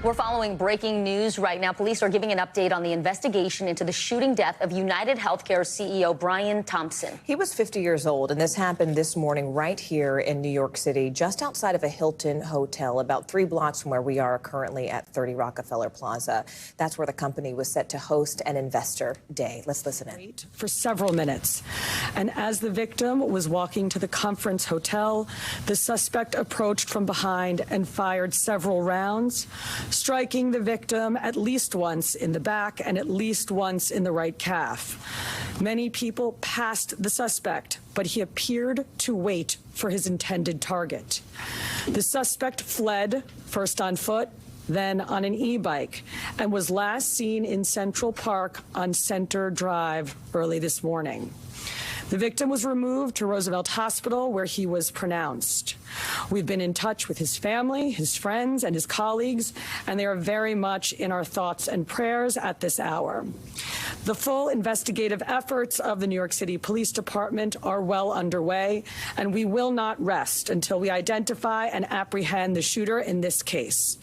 We're following breaking news right now. Police are giving an update on the investigation into the shooting death of UnitedHealthcare CEO Brian Thompson. He was 50 years old, and this happened this morning right here in New York City, just outside of a Hilton hotel, about 3 blocks from where we are currently at 30 Rockefeller Plaza. That's where the company was set to host an investor day. Let's listen in. For several minutes, and as the victim was walking to the conference hotel, the suspect approached from behind and fired several rounds, striking the victim at least once in the back and at least once in the right calf. Many people passed the suspect, but he appeared to wait for his intended target. The suspect fled, first on foot, then on an e-bike, and was last seen in Central Park on Center Drive early this morning. The victim was removed to Roosevelt Hospital, where he was pronounced. We've been in touch with his family, his friends, and his colleagues, and they are very much in our thoughts and prayers at this hour. The full investigative efforts of the New York City Police Department are well underway, and we will not rest until we identify and apprehend the shooter in this case.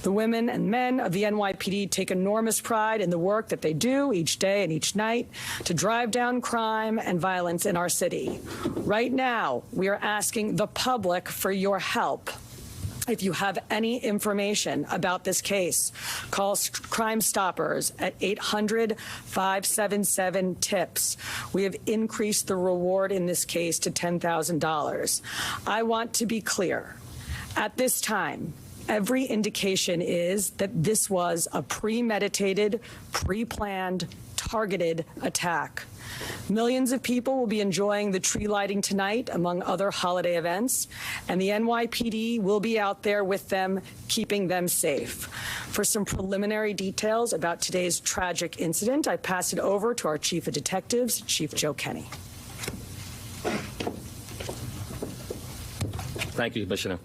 The women and men of the NYPD take enormous pride in the work that they do each day and each night to drive down crime and violence in our city. Right now, we are asking the public for your help. If you have any information about this case, call Crime Stoppers at 800-577-TIPS. We have increased the reward in this case to $10,000. I want to be clear. At this time, every indication is that this was a premeditated, pre-planned, targeted attack. Millions of people will be enjoying the tree lighting tonight, among other holiday events, and the NYPD will be out there with them, keeping them safe. For some preliminary details about today's tragic incident, I pass it over to our Chief of Detectives, Chief Joe Kenny. Thank you, Commissioner.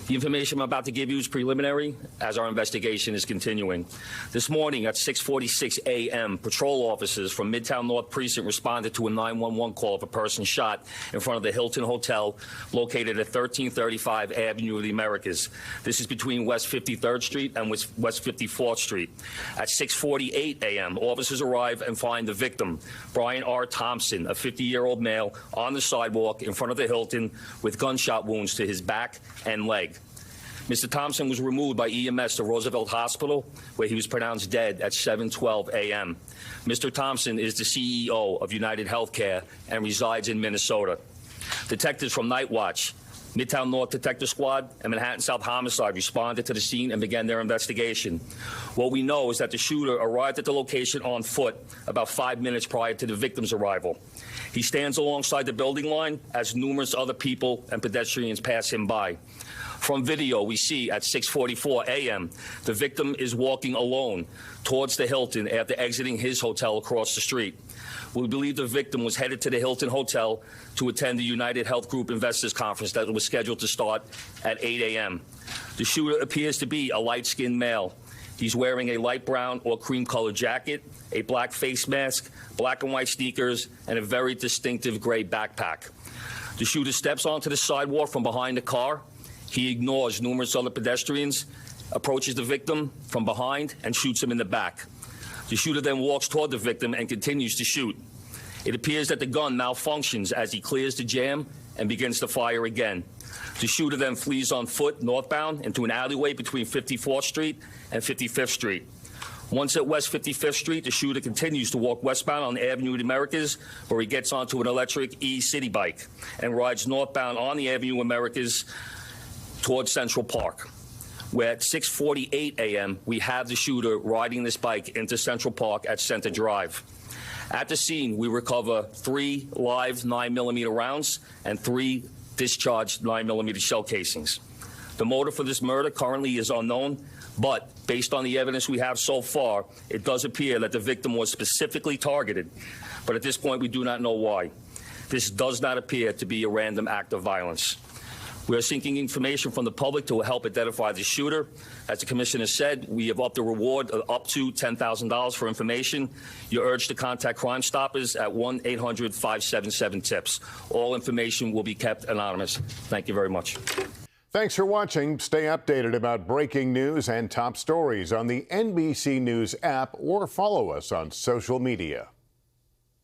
The information I'm about to give you is preliminary as our investigation is continuing. This morning at 6:46 a.m., patrol officers from Midtown North Precinct responded to a 911 call of a person shot in front of the Hilton Hotel located at 1335 Avenue of the Americas. This is between West 53rd Street and West 54th Street. At 6:48 a.m., officers arrive and find the victim, Brian R. Thompson, a 50-year-old male, on the sidewalk in front of the Hilton with gunshot wounds to his back and leg. Mr. Thompson was removed by EMS to Roosevelt Hospital, where he was pronounced dead at 7:12 a.m. Mr. Thompson is the CEO of UnitedHealthcare and resides in Minnesota. Detectives from Night Watch, Midtown North Detective Squad, and Manhattan South Homicide responded to the scene and began their investigation. What we know is that the shooter arrived at the location on foot about 5 minutes prior to the victim's arrival. He stands alongside the building line as numerous other people and pedestrians pass him by. From video, we see at 6:44 a.m., the victim is walking alone towards the Hilton after exiting his hotel across the street. We believe the victim was headed to the Hilton Hotel to attend the United Health Group Investors Conference that was scheduled to start at 8 a.m. The shooter appears to be a light-skinned male. He's wearing a light brown or cream-colored jacket, a black face mask, black and white sneakers, and a very distinctive gray backpack. The shooter steps onto the sidewalk from behind the car. He ignores numerous other pedestrians, approaches the victim from behind, and shoots him in the back. The shooter then walks toward the victim and continues to shoot. It appears that the gun malfunctions as he clears the jam and begins to fire again. The shooter then flees on foot northbound into an alleyway between 54th Street and 55th Street. Once at West 55th Street, the shooter continues to walk westbound on the Avenue of the Americas, where he gets onto an electric e-city bike and rides northbound on the Avenue of Americas towards Central Park, where at 6:48 a.m., we have the shooter riding this bike into Central Park at Center Drive. At the scene, we recover 3 live 9mm rounds and 3 discharged 9mm shell casings. The motive for this murder currently is unknown, but based on the evidence we have so far, it does appear that the victim was specifically targeted. But at this point, we do not know why. This does not appear to be a random act of violence. We are seeking information from the public to help identify the shooter. As the Commissioner said, we have upped the reward up to $10,000 for information. You're urged to contact Crime Stoppers at 1-800-577-TIPS. All information will be kept anonymous. Thank you very much. Thanks for watching. Stay updated about breaking news and top stories on the NBC News app or follow us on social media.